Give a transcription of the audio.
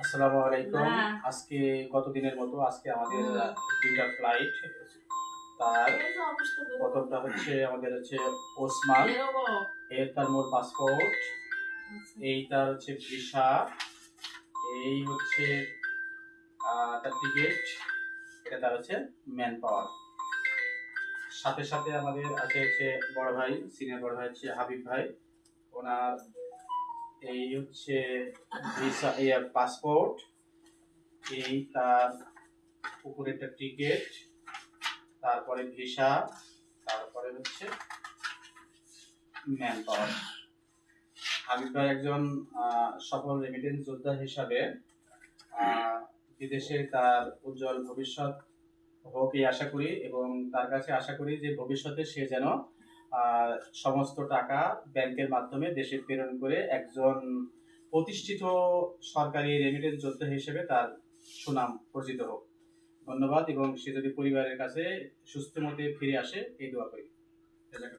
আসসালামু আলাইকুম। আজকে কতদিনের মতো আজকে আমাদের দুইটা ফ্লাইট। তার প্রথমটা হচ্ছে আমাদের হচ্ছে ওসমান, এর তার মোর পাসপোর্ট, এইটার হচ্ছে ভিসা, এই হচ্ছে তার টিকিট, এটা তার হচ্ছে ম্যান পাওয়ার। সাথে সাথে আমাদের আছে হচ্ছে বড় ভাই, সিনিয়র বড় ভাই হচ্ছে হাবিব ভাই, ওনার এই হচ্ছে ভিসা, এর পাসপোর্ট, এই তার উপরে একটা টিকিট, তারপরে ভিসা, তারপরে হচ্ছে ম্যান পাওয়ার। হাবিব ভাই একজন সফল রেমিটেন্স যোদ্ধা হিসাবে বিদেশে তার উজ্জ্বল ভবিষ্যৎ হোক এই আশা করি, এবং তার কাছে আশা করি যে ভবিষ্যতে সে যেন সমস্ত টাকা ব্যাংকের মাধ্যমে দেশে প্রেরণ করে একজন প্রতিষ্ঠিত সরকারি রেমিটেন্স যোদ্ধা হিসেবে তার সুনাম পরিচিত হোক। ধন্যবাদ, এবং সে যদি পরিবারের কাছে সুস্থ মতে ফিরে আসে এই দোয়া করি।